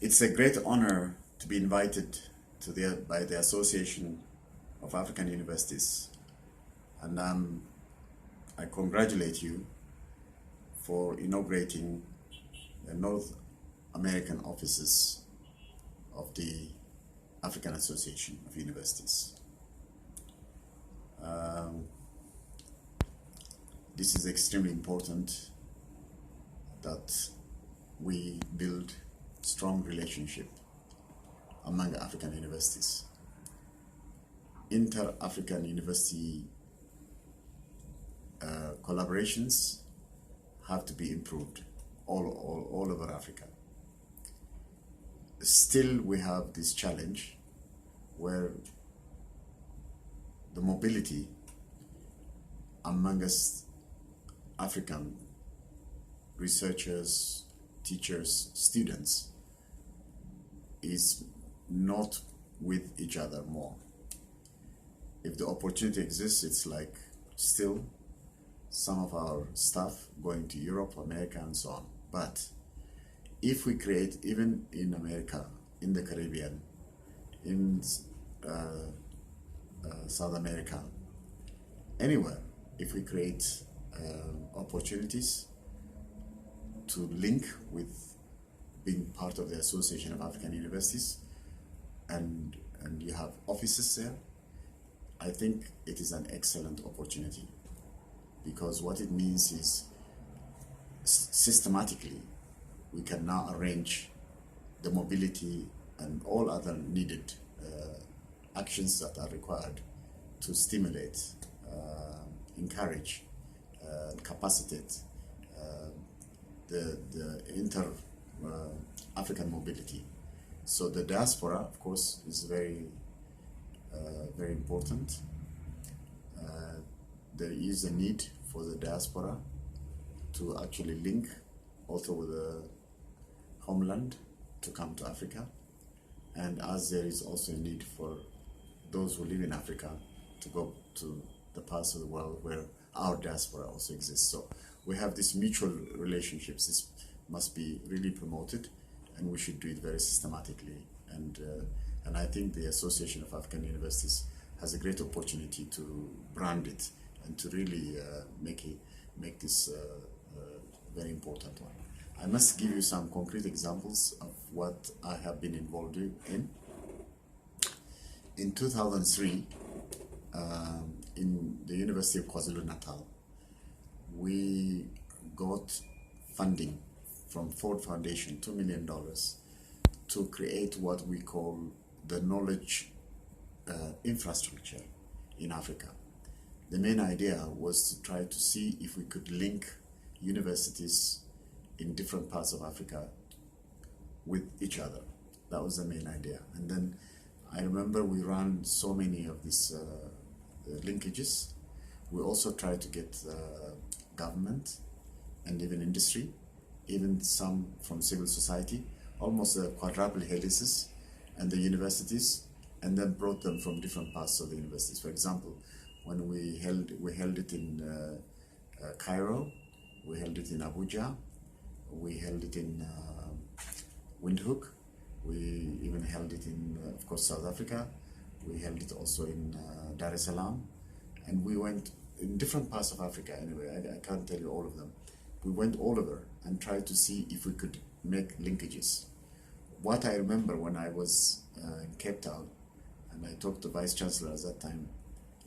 It's a great honor to be invited by the Association of African Universities, and I congratulate you for inaugurating the North American offices of the African Association of Universities. This is extremely important that we build strong relationship among African universities. Inter-African university collaborations have to be improved all over Africa. Still, we have this challenge where the mobility among us African researchers, teachers, students is not with each other more. If the opportunity exists, it's like still some of our staff going to Europe, America, and so on. But if we create, even in America, in the Caribbean, in South America, anywhere, if we create opportunities to link with being part of the Association of African Universities, and you have offices there, I think it is an excellent opportunity, because what it means is systematically we can now arrange the mobility and all other needed actions that are required to stimulate, encourage, capacitate the inter-African mobility. So the diaspora, of course, is very important. There is a need for the diaspora to actually link also with the homeland to come to Africa, and as there is also a need for those who live in Africa to go to the parts of the world where our diaspora also exists. So we have these mutual relationships. This must be really promoted, and we should do it very systematically. And I think the Association of African Universities has a great opportunity to brand it and to really make this very important one. I must give you some concrete examples of what I have been involved in. In 2003, in the University of KwaZulu-Natal, we got funding from Ford Foundation, $2 million, to create what we call the knowledge infrastructure in Africa. The main idea was to try to see if we could link universities in different parts of Africa with each other. That was the main idea. And then I remember we ran so many of these linkages. We also tried to get government and even industry, even some from civil society, almost quadruple helices, and the universities, and then brought them from different parts of the universities. For example, when we held it in Cairo, we held it in Abuja, we held it in Windhoek, we even held it in, of course, South Africa, we held it also in Dar es Salaam, and we went in different parts of Africa anyway. I can't tell you all of them. We went all over and tried to see if we could make linkages. What I remember when I was in Cape Town, and I talked to the Vice Chancellor at that time,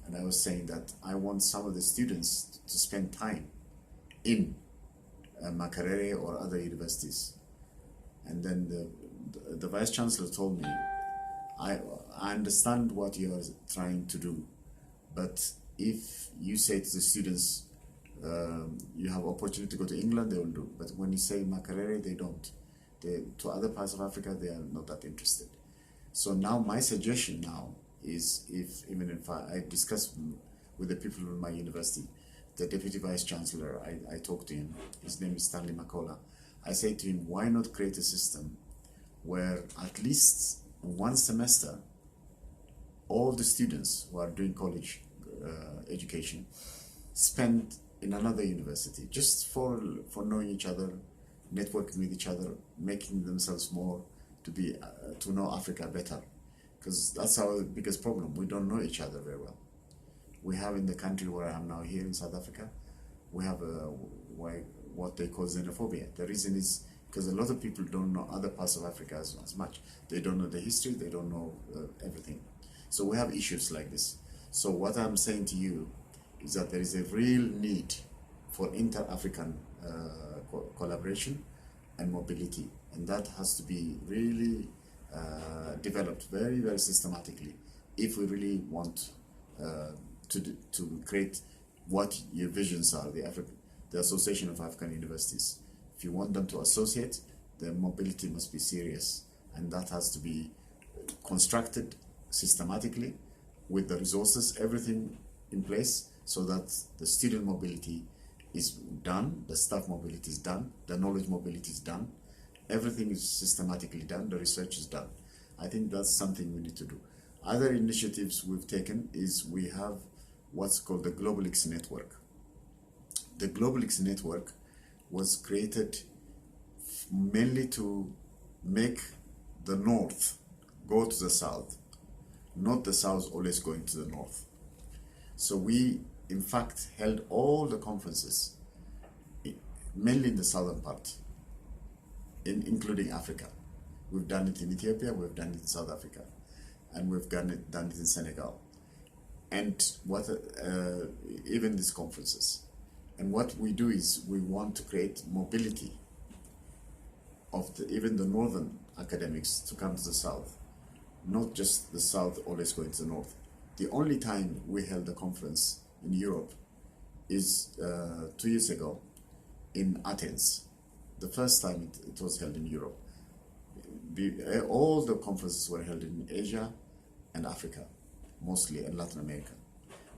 and I was saying that I want some of the students to spend time in Makerere or other universities. And then the Vice Chancellor told me, I understand what you are trying to do, but if you say to the students, you have opportunity to go to England, they will do. But when you say Makerere, they don't. To other parts of Africa, they are not that interested. So now my suggestion now is, if I discuss with the people in my university, the Deputy Vice Chancellor, I talked to him, his name is Stanley Makola. I say to him, why not create a system where at least one semester, all the students who are doing college education spend in another university, just for knowing each other, networking with each other, making themselves more to know Africa better, because that's our biggest problem. We don't know each other very well. We have in the country where I am now here in South Africa, we have what they call xenophobia. The reason is because a lot of people don't know other parts of Africa as much. They don't know the history, they don't know everything. So we have issues like this. So what I'm saying to you is that there is a real need for inter-African collaboration and mobility, and that has to be really developed very, very systematically if we really want to create what your visions are, the Association of African Universities. If you want them to associate, the mobility must be serious, and that has to be constructed systematically with the resources, everything in place, so that the student mobility is done, the staff mobility is done, the knowledge mobility is done, everything is systematically done, the research is done. I think that's something we need to do. Other initiatives we've taken is we have what's called the Global X Network. The Global X Network was created mainly to make the North go to the South, not the South always going to the North. So we, in fact, held all the conferences, mainly in the southern part, including Africa. We've done it in Ethiopia, we've done it in South Africa, and we've done it in Senegal. And even these conferences. And what we do is we want to create mobility of even the northern academics to come to the south, not just the south always going to the north. The only time we held a conference in Europe is 2 years ago in Athens. The first time it was held in Europe. All the conferences were held in Asia and Africa, mostly, and Latin America.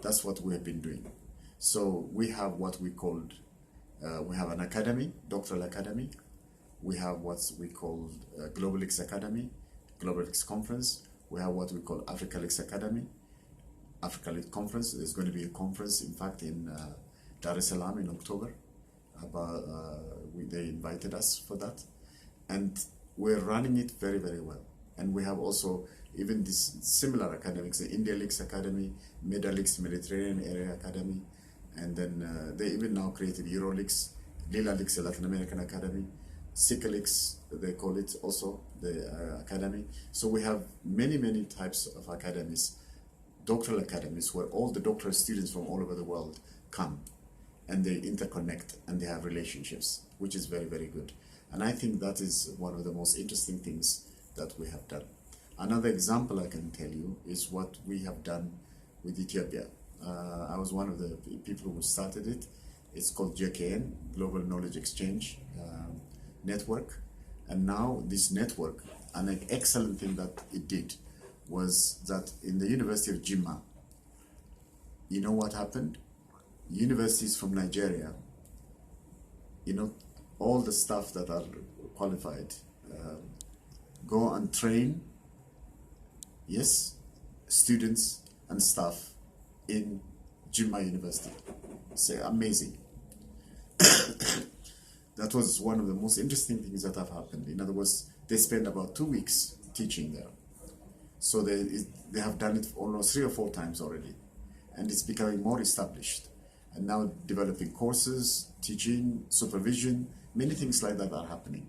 That's what we have been doing. So we have what we called, we have an academy, doctoral academy. We have what we call Global X Academy, Global X Conference. We have what we call Africa X Academy, Africa X Conference. There's going to be a conference, in fact, in Dar es Salaam in October. They invited us for that. And we're running it very, very well. And we have also even these similar academics, the India X Academy, Medalix, Mediterranean Area Academy, and then they even now created Eurolix, Lilalix, Latin American Academy, Sikkelix, they call it also, the academy. So we have many, many types of academies, doctoral academies, where all the doctoral students from all over the world come, and they interconnect, and they have relationships, which is very, very good. And I think that is one of the most interesting things that we have done. Another example I can tell you is what we have done with Ethiopia. I was one of the people who started it. It's called GKN, Global Knowledge Exchange Network. And now this network, an excellent thing that it did was that in the University of Jimma, you know what happened? Universities from Nigeria, you know, all the staff that are qualified go and train, yes, students and staff in Jimma University. It's amazing. That was one of the most interesting things that have happened. In other words, they spent about 2 weeks teaching there. So they have done it almost 3 or 4 times already. And it's becoming more established. And now developing courses, teaching, supervision, many things like that are happening.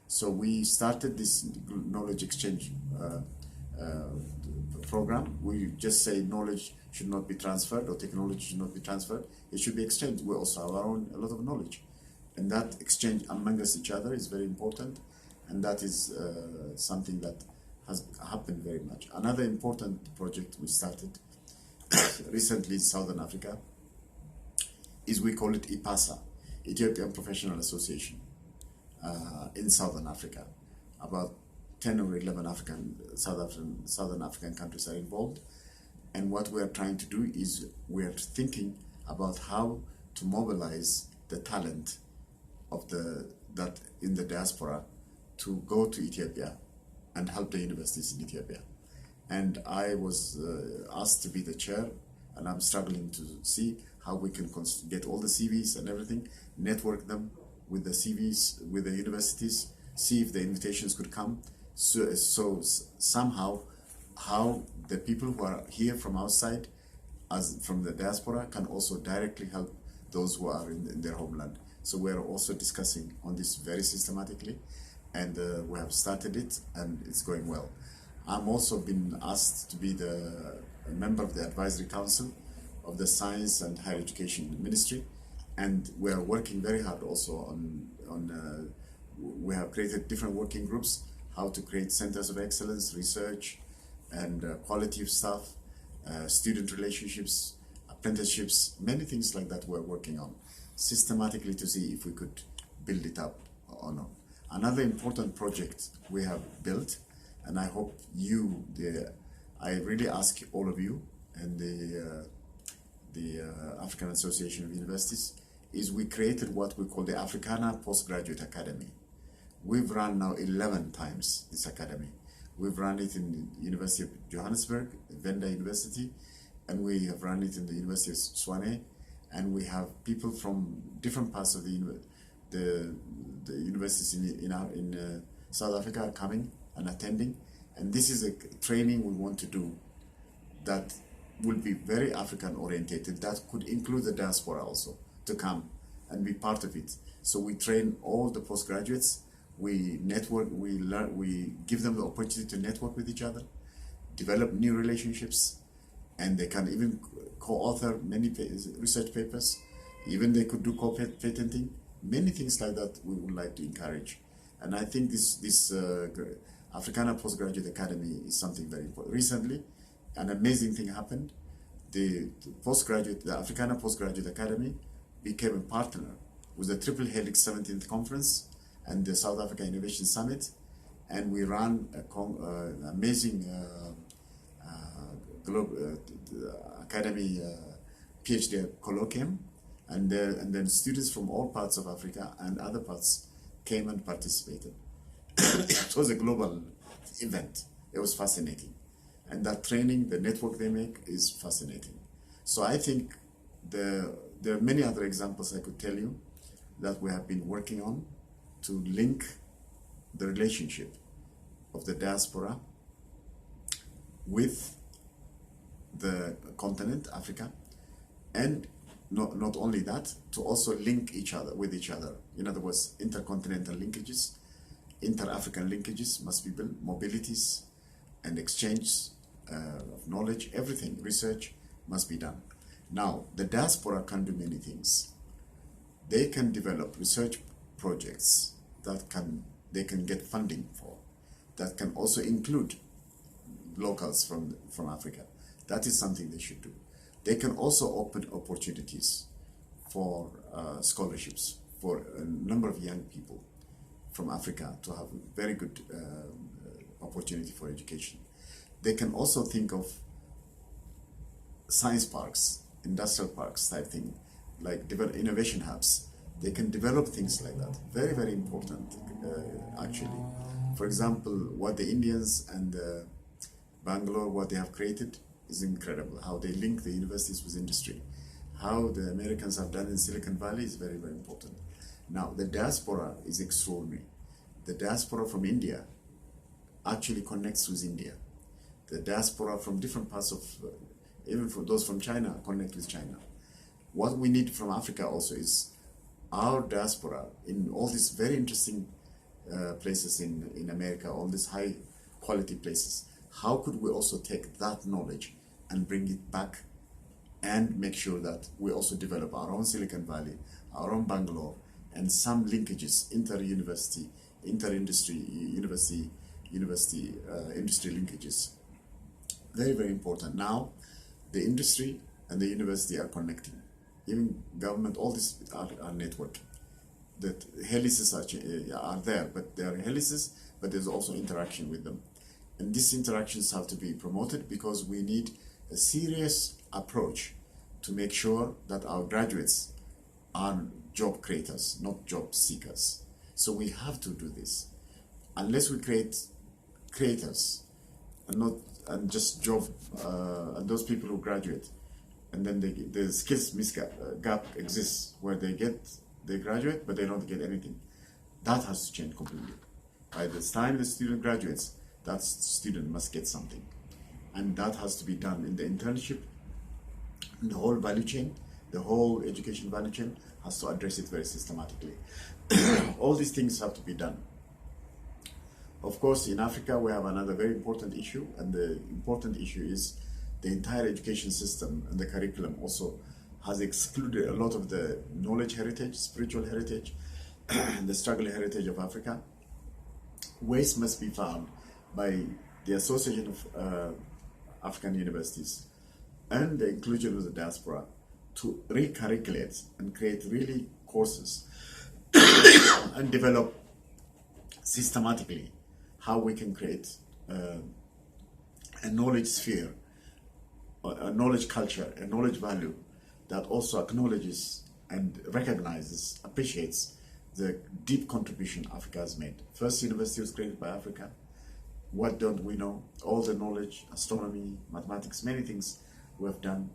So we started this knowledge exchange program. We just say knowledge should not be transferred, or technology should not be transferred. It should be exchanged. We also have a lot of knowledge. And that exchange among us each other is very important. And that is something that has happened very much. Another important project we started recently in Southern Africa is, we call it IPASA, Ethiopian Professional Association, in Southern Africa. About 10 or 11 Southern African countries are involved. And what we are trying to do is we are thinking about how to mobilize the talent of that in the diaspora to go to Ethiopia and help the universities in Ethiopia. And I was asked to be the chair, and I'm struggling to see how we can get all the CVs and everything, network them with the CVs, with the universities, see if the invitations could come, Somehow, how the people who are here from outside, as from the diaspora, can also directly help those who are in their homeland. So we're also discussing on this very systematically, and we have started it, and it's going well. I'm also been asked to be the member of the advisory council of the Science and Higher Education Ministry, and we are working very hard also on we have created different working groups, how to create centers of excellence, research, and quality of staff, student relationships, apprenticeships, many things like that we're working on systematically to see if we could build it up or not. Another important project we have built, and I hope I really ask all of you and the African Association of Universities, is we created what we call the Africana Postgraduate Academy. We've run now 11 times this academy. We've run it in the University of Johannesburg, Venda University, and we have run it in the University of Swane, and we have people from different parts of the universities in South Africa are coming and attending, and this is a training we want to do that will be very African orientated, that could include the diaspora also to come and be part of it. So we train all the postgraduates, we network, we learn, we give them the opportunity to network with each other, develop new relationships, and they can even co-author many research papers. Even they could do co-patenting, many things like that we would like to encourage. And I think this Africana Postgraduate Academy is something very important. Recently, an amazing thing happened. The Africana Postgraduate Academy became a partner with the Triple Helix 17th Conference and the South Africa Innovation Summit, and we ran an amazing academy PhD colloquium, and then students from all parts of Africa and other parts came and participated. It was a global event. It was fascinating, and that training, the network they make, is fascinating. So I think there are many other examples I could tell you that we have been working on to link the relationship of the diaspora with the continent, Africa, and not only that, to also link each other with each other. In other words, intercontinental linkages, inter-African linkages must be built, mobilities and exchange of knowledge, everything, research must be done. Now, the diaspora can do many things. They can develop research projects that they can get funding for, that can also include locals from Africa. That is something they should do. They can also open opportunities for scholarships for a number of young people from Africa to have a very good opportunity for education. They can also think of science parks, industrial parks type thing, like innovation hubs. They can develop things like that. Very, very important, actually. For example, what the Indians and Bangalore, what they have created is incredible. How they link the universities with industry. How the Americans have done in Silicon Valley is very, very important. Now, the diaspora is extraordinary. The diaspora from India actually connects with India. The diaspora from different parts of, even for those from China, connect with China. What we need from Africa also is our diaspora in all these very interesting places in America, all these high quality places. How could we also take that knowledge and bring it back and make sure that we also develop our own Silicon Valley, our own Bangalore, and some linkages, inter-university, inter-industry, industry linkages. Very, very important. Now, the industry and the university are connecting. Even government, all this are networking. That helices are there, but there are helices, but there's also interaction with them. And these interactions have to be promoted because we need a serious approach to make sure that our graduates are job creators, not job seekers. So we have to do this. Unless we create creators and just job and those people who graduate, and then the skills gap exists where they graduate but they don't get anything. That has to change completely. by the time the student graduates, that student must get something. And that has to be done in the internship, in the whole value chain. The whole education value chain has to address it very systematically. All these things have to be done. Of course, in Africa, we have another very important issue, and the important issue is the entire education system and the curriculum also has excluded a lot of the knowledge heritage, spiritual heritage, and the struggle heritage of Africa. Ways must be found by the Association of African Universities and the inclusion of the diaspora to recurriculate and create really courses and develop systematically how we can create a knowledge sphere, a knowledge culture, a knowledge value that also acknowledges and recognizes, appreciates the deep contribution Africa has made. First university was created by Africa. What don't we know? All the knowledge, astronomy, mathematics, many things we have done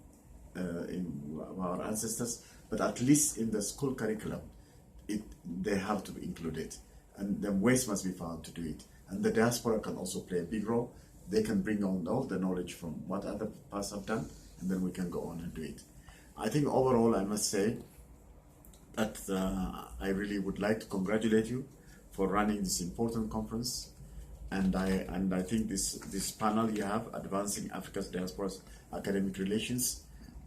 in our ancestors, but at least in the school curriculum, they have to be included, and the ways must be found to do it. And the diaspora can also play a big role. They can bring on all the knowledge from what other parts have done, and then we can go on and do it. I think overall, I must say that I really would like to congratulate you for running this important conference. And I think this panel you have, Advancing Africa's Diasporas Academic Relations,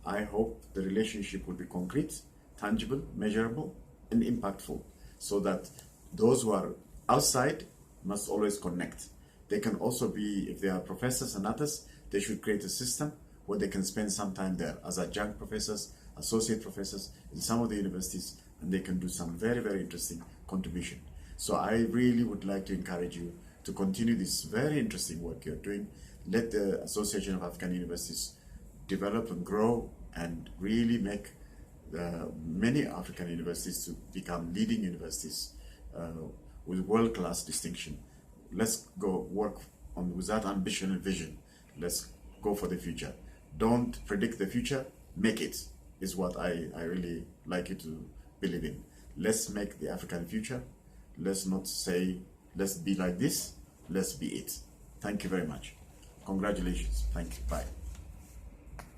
I hope the relationship will be concrete, tangible, measurable, and impactful, so that those who are outside must always connect. They can also be, if they are professors and others, they should create a system where they can spend some time there as adjunct professors, associate professors in some of the universities, and they can do some very, very interesting contribution. So I really would like to encourage you to continue this very interesting work you're doing. Let the Association of African Universities develop and grow and really make many African universities to become leading universities with world-class distinction. Let's go work on with that ambition and vision. Let's go for the future. Don't predict the future, make it, is what I really like you to believe in. Let's make the African future. Let's not say, let's be like this, let's be it. Thank you very much. Congratulations. Thank you. Bye.